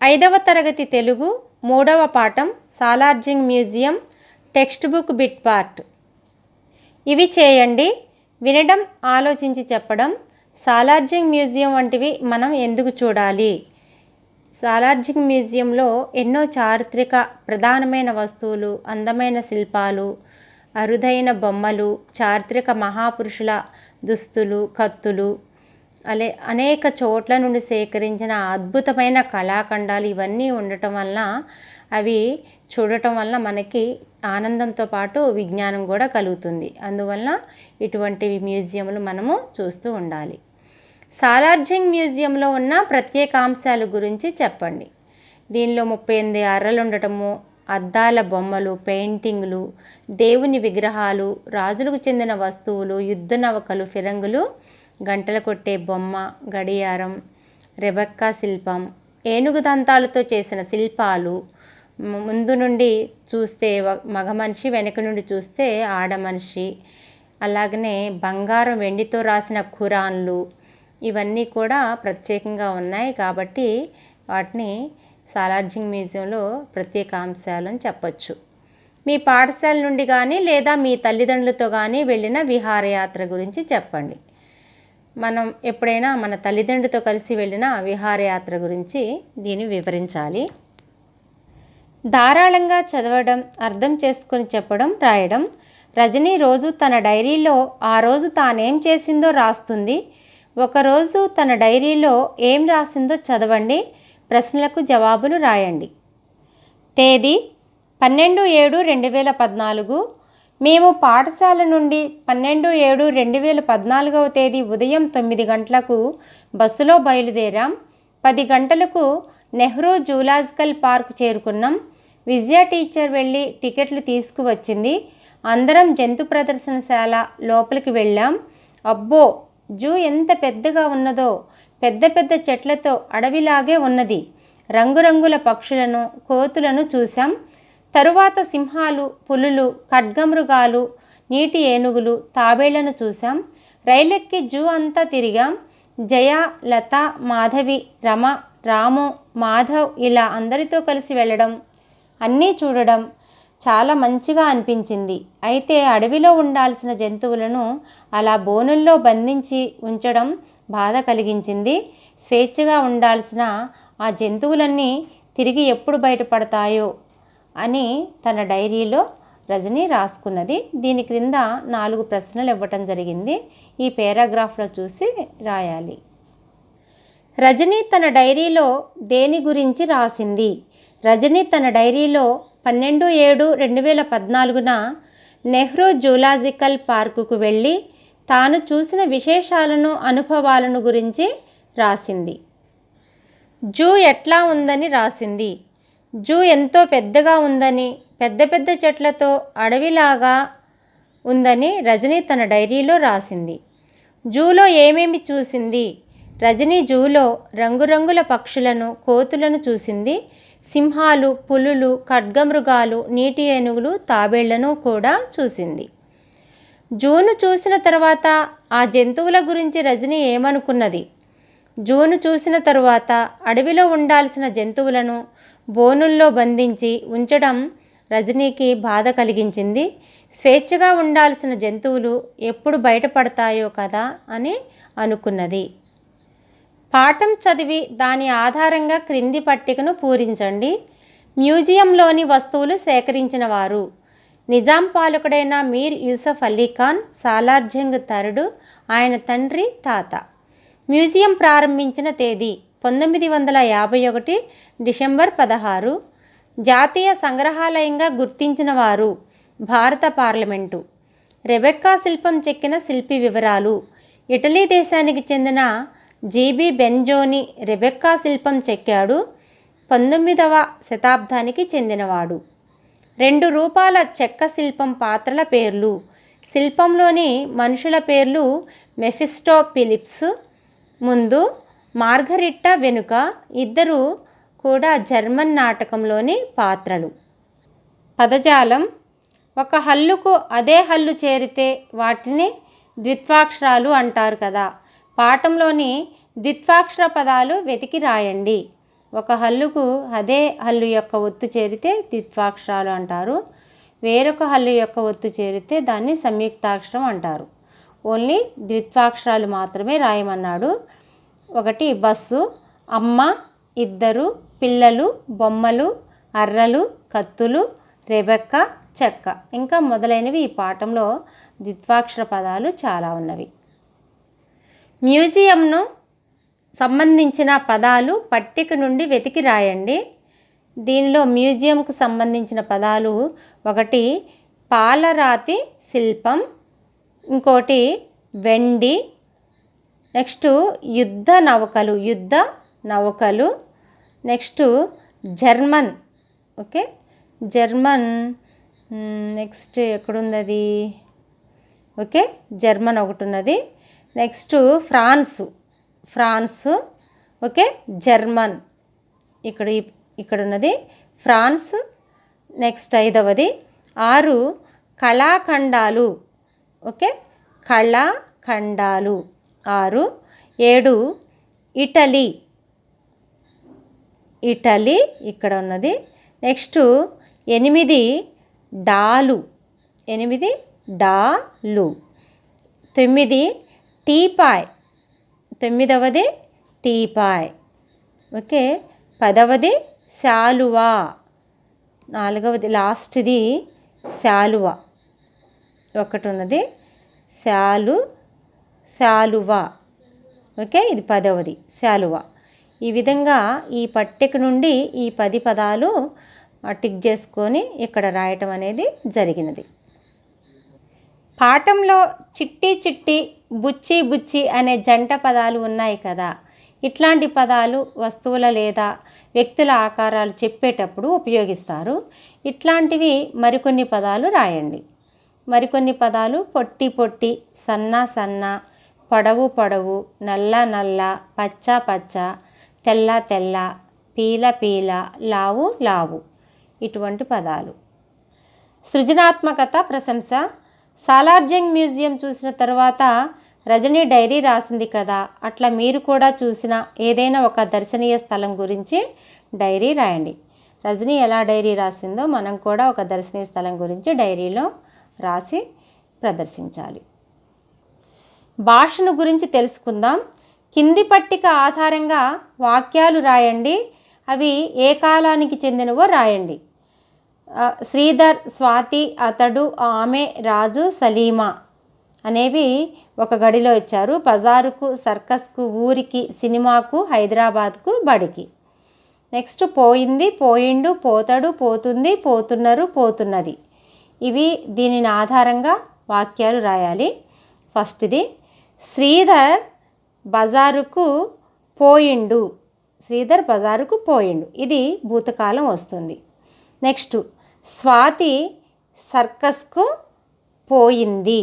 ఐదవ తరగతి తెలుగు మూడవ పాఠం Salar Jung museum text book bit part. ఇవి చేయండి, వినడం, ఆలోచించి చెప్పడం. సాలార్జింగ్ మ్యూజియం వంటివి మనం ఎందుకు చూడాలి? సాలార్జింగ్ మ్యూజియంలో ఎన్నో చారిత్రక ప్రధానమైన వస్తువులు, అందమైన శిల్పాలు, అరుదైన బొమ్మలు, చారిత్రక మహాపురుషుల దుస్తులు, కత్తులు, అనేక చోట్ల నుండి సేకరించిన అద్భుతమైన కళాఖండాలు ఇవన్నీ ఉండటం వలన అవి చూడటం వలన మనకి ఆనందంతో పాటు విజ్ఞానం కూడా కలుగుతుంది. అందువలన ఇటువంటి మ్యూజియంలు మనము చూస్తూ ఉండాలి. సాలార్జింగ్ మ్యూజియంలో ఉన్న ప్రత్యేకాంశాల గురించి చెప్పండి. దీనిలో 38 అర్రలు ఉండటము, అద్దాల బొమ్మలు, పెయింటింగ్లు, దేవుని విగ్రహాలు, రాజులకు చెందిన వస్తువులు, యుద్ధ నౌకలు, ఫిరంగులు, గంటలు కొట్టే బొమ్మ, గడియారం, రెబెక్కా శిల్పం, ఏనుగు దంతాలతో చేసిన శిల్పాలు, ముందు నుండి చూస్తే మగ మనిషి, వెనక నుండి చూస్తే ఆడ మనిషి, అలాగనే బంగారం, వెండితో రాసిన ఖురాన్లు, ఇవన్నీ కూడా ప్రత్యేకంగా ఉన్నాయి. కాబట్టి వాటిని సాలార్జింగ్ మ్యూజియంలో ప్రత్యేకాంశాలని చెప్పచ్చు. మీ పాఠశాల నుండి కానీ లేదా మీ తల్లిదండ్రులతో కానీ వెళ్ళిన విహారయాత్ర గురించి చెప్పండి. మనం ఎప్పుడైనా మన తల్లిదండ్రులతో కలిసి వెళ్ళిన విహారయాత్ర గురించి దీన్ని వివరించాలి. ధారాళంగా చదవడం, అర్థం చేసుకొని చెప్పడం, రాయడం. రజని రోజు తన డైరీలో ఆ రోజు తానేం చేసిందో రాస్తుంది. ఒకరోజు తన డైరీలో ఏం రాసిందో చదవండి. ప్రశ్నలకు జవాబులు రాయండి. తేదీ 12/7/2014. మేము పాఠశాల నుండి 12/7/2014 తేదీ ఉదయం 9 గంటలకు బస్సులో బయలుదేరాం. 10 గంటలకు నెహ్రూ జూలాజికల్ పార్క్ చేరుకున్నాం. విజయ టీచర్ వెళ్ళి టికెట్లు తీసుకువచ్చింది. అందరం జంతు ప్రదర్శనశాల లోపలికి వెళ్ళాం. అబ్బో, జూ ఎంత పెద్దగా ఉన్నదో! పెద్ద పెద్ద చెట్లతో అడవిలాగే ఉన్నది. రంగురంగుల పక్షులను, కోతులను చూసాం. తరువాత సింహాలు, పులులు, ఖడ్గమృగాలు, నీటి ఏనుగులు, తాబేళ్లను చూసాం. రైలెక్కి జూ అంతా తిరిగాం. జయ, లత, మాధవి, రమ, రాము, మాధవ్ ఇలా అందరితో కలిసి వెళ్ళడం, అన్నీ చూడడం చాలా మంచిగా అనిపించింది. అయితే అడవిలో ఉండాల్సిన జంతువులను అలా బోనుల్లో బంధించి ఉంచడం బాధ కలిగించింది. స్వేచ్ఛగా ఉండాల్సిన ఆ జంతువులన్నీ తిరిగి ఎప్పుడు బయటపడతాయో అని తన డైరీలో రజని రాసుకున్నది. దీని క్రింద 4 ప్రశ్నలు ఇవ్వటం జరిగింది. ఈ పారాగ్రాఫ్లో చూసి రాయాలి. రజని తన డైరీలో దేని గురించి రాసింది? రజని తన డైరీలో 12/7/2014 నెహ్రూ జూలాజికల్ పార్కుకు వెళ్ళి తాను చూసిన విశేషాలను, అనుభవాలను గురించి రాసింది. జూ ఎట్లా ఉందని రాసింది. జూ ఎంతో పెద్దగా ఉందని, పెద్ద పెద్ద చెట్లతో అడవిలాగా ఉందని రజని తన డైరీలో రాసింది. జూలో ఏమేమి చూసింది? రజని జూలో రంగురంగుల పక్షులను, కోతులను చూసింది. సింహాలు, పులులు, ఖడ్గమృగాలు, నీటి ఏనుగులు, తాబేళ్లను కూడా చూసింది. జూను చూసిన తర్వాత ఆ జంతువుల గురించి రజని ఏమనుకున్నది? జూను చూసిన తరువాత అడవిలో ఉండాల్సిన జంతువులను బోనుల్లో బంధించి ఉంచడం రజనీకి బాధ కలిగించింది. స్వేచ్ఛగా ఉండాల్సిన జంతువులు ఎప్పుడు బయటపడతాయో కదా అని అనుకున్నది. పాఠం చదివి దాని ఆధారంగా క్రింది పట్టికను పూరించండి. మ్యూజియంలోని వస్తువులు సేకరించిన వారు: నిజాం పాలకుడైన మీర్ యూసఫ్ అలీ ఖాన్, సాలార్జింగ్ III, ఆయన తండ్రి, తాత. మ్యూజియం ప్రారంభించిన తేదీ 1951 డిసెంబర్ 16. జాతీయ సంగ్రహాలయంగా గుర్తించిన వారు: భారత పార్లమెంటు. రెబెక్కా శిల్పం చెక్కిన శిల్పి వివరాలు: ఇటలీ దేశానికి చెందిన జీబీ బెంజోని రెబెక్కా శిల్పం చెక్కాడు. 19వ శతాబ్దానికి చెందినవాడు. 2 రూపాల చెక్క శిల్పం పాత్రల పేర్లు: శిల్పంలోని మనుషుల పేర్లు మెఫిస్టో ఫిలిప్స్ ముందు, మార్గరిట్టా వెనుక. ఇద్దరు కూడా జర్మన్ నాటకంలోని పాత్రలు. పదజాలం: ఒక హల్లుకు అదే హల్లు చేరితే వాటిని ద్విత్వాక్షరాలు అంటారు కదా. పాఠంలోని ద్విత్వాక్షర పదాలు వెతికి రాయండి. ఒక హల్లుకు అదే హల్లు యొక్క ఒత్తు చేరితే ద్విత్వాక్షరాలు అంటారు. వేరొక హల్లు యొక్క ఒత్తు చేరితే దాన్ని సంయుక్తాక్షరం అంటారు. ఓన్లీ ద్విత్వాక్షరాలు మాత్రమే రాయమన్నాడు. ఒకటి బస్సు, అమ్మ, ఇద్దరు, పిల్లలు, బొమ్మలు, అర్రలు, కత్తులు, రెబెక్క, చెక్క ఇంకా మొదలైనవి ఈ పాఠంలో ద్విత్వాక్షర పదాలు చాలా ఉన్నవి. మ్యూజియంను సంబంధించిన పదాలు పట్టిక నుండి వెతికి రాయండి. దీనిలో మ్యూజియంకు సంబంధించిన పదాలు ఒకటి పాలరాతి శిల్పం, ఇంకోటి వెండి, నెక్స్ట్ యుద్ధ నౌకలు, next German, okay German, next ఎక్కడుంది అది, ఓకే జర్మన్ ఒకటి ఉన్నది. నెక్స్ట్ ఫ్రాన్స్, ఓకే జర్మన్ ఇక్కడ ఉన్నది ఫ్రాన్స్. నెక్స్ట్ 5వది 6 కళాఖండాలు, ఓకే కళాఖండాలు 6. 7 ఇటలీ ఇక్కడ ఉన్నది. నెక్స్ట్ 8 డాలు 9 టీపాయ్ 9వది టీపాయ్, ఓకే 10వది శాలువా 4వది లాస్ట్ది శాలువా ఒకటి ఉన్నది శాలువా, ఓకే ఇది 10వది శాలువా. ఈ విధంగా ఈ పట్టిక నుండి ఈ 10 పదాలు టిక్ చేసుకొని ఇక్కడ రాయటం అనేది జరిగినది. పాఠంలో చిట్టి బుచ్చి అనే జంట పదాలు ఉన్నాయి కదా. ఇట్లాంటి పదాలు వస్తువుల లేదా వ్యక్తుల ఆకారాలు చెప్పేటప్పుడు ఉపయోగిస్తారు. ఇట్లాంటివి మరికొన్ని పదాలు రాయండి. మరికొన్ని పదాలు పొట్టి, సన్న, పొడవు, నల్ల, పచ్చ, తెల్ల, పీల, లావు ఇటువంటి పదాలు. సృజనాత్మకత ప్రశంస. సాలార్జంగ్ మ్యూజియం చూసిన తర్వాత రజని డైరీ రాసింది కదా, అట్లా మీరు కూడా చూసిన ఏదైనా ఒక దర్శనీయ స్థలం గురించి డైరీ రాయండి. రజని ఎలా డైరీ రాసిందో మనం కూడా ఒక దర్శనీయ స్థలం గురించి డైరీలో రాసి ప్రదర్శించాలి. భాషను గురించి తెలుసుకుందాం. కింది పట్టిక ఆధారంగా వాక్యాలు రాయండి. అవి ఏ కాలానికి చెందినవో రాయండి. శ్రీధర్, స్వాతి, అతడు, ఆమె, రాజు, సలీమా అనేవి ఒక గడిలో ఇచ్చారు. బజారుకు, సర్కస్కు, ఊరికి, సినిమాకు, హైదరాబాద్కు, బడికి. నెక్స్ట్ పోయింది, పోయిండు, పోతాడు, పోతుంది, పోతున్నారు, పోతున్నది. ఇవి దీనిని ఆధారంగా వాక్యాలు రాయాలి. ఫస్ట్ది శ్రీధర్ బజారుకు పోయిండు. ఇది భూతకాలం వస్తుంది. నెక్స్ట్ స్వాతి సర్కస్కు పోయింది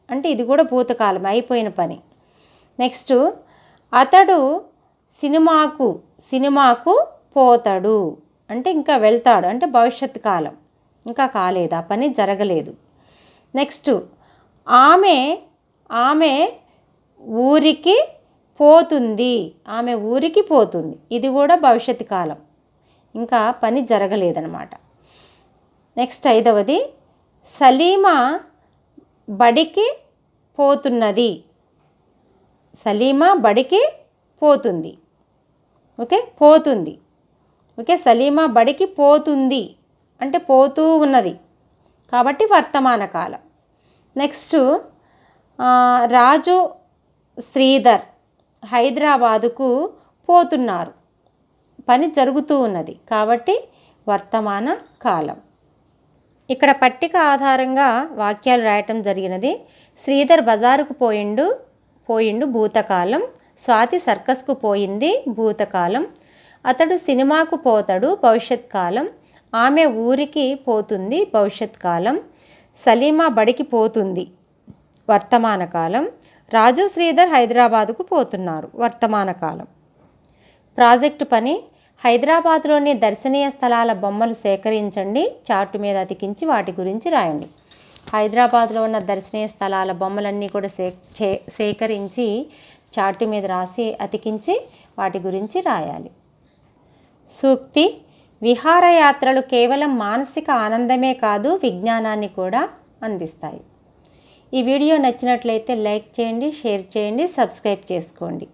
అంటే ఇది కూడా భూతకాలం, అయిపోయిన పని. నెక్స్ట్ అతడు సినిమాకు పోతాడు అంటే ఇంకా వెళ్తాడు అంటే భవిష్యత్ కాలం, ఇంకా కాలేదు, ఆ పని జరగలేదు. నెక్స్ట్ ఆమె ఊరికి పోతుంది, ఇది కూడా భవిష్యత్ కాలం, ఇంకా పని జరగలేదన్నమాట. నెక్స్ట్ 5వది సలీమా బడికి పోతున్నది. ఓకే సలీమా బడికి పోతుంది అంటే పోతూ ఉన్నది కాబట్టి వర్తమాన కాలం. నెక్స్ట్ రాజు, శ్రీధర్ హైదరాబాదుకు పోతున్నారు, పని జరుగుతూ ఉన్నది కాబట్టి వర్తమాన కాలం. ఇక్కడ పట్టిక ఆధారంగా వాక్యాలు రాయటం జరిగినది. శ్రీధర్ బజారుకు పోయిండు భూతకాలం, స్వాతి సర్కస్కు పోయింది భూతకాలం, అతడు సినిమాకు పోతాడు భవిష్యత్ కాలం, ఆమె ఊరికి పోతుంది భవిష్యత్ కాలం, సలీమా బడికి పోతుంది వర్తమాన కాలం, రాజు, శ్రీధర్ హైదరాబాదుకు పోతున్నారు వర్తమాన కాలం. ప్రాజెక్టు పని. హైదరాబాద్లోని దర్శనీయ స్థలాల బొమ్మలు సేకరించండి, చార్టు మీద అతికించి వాటి గురించి రాయండి. హైదరాబాద్లో ఉన్న దర్శనీయ స్థలాల బొమ్మలన్నీ కూడా సేకరించి చార్టు మీద రాసి అతికించి వాటి గురించి రాయాలి. సూక్తి: విహారయాత్రలు కేవలం మానసిక ఆనందమే కాదు, విజ్ఞానాన్ని కూడా అందిస్తాయి. ఈ వీడియో నచ్చినట్లయితే లైక్ చేయండి, షేర్ చేయండి, సబ్స్క్రైబ్ చేసుకోండి.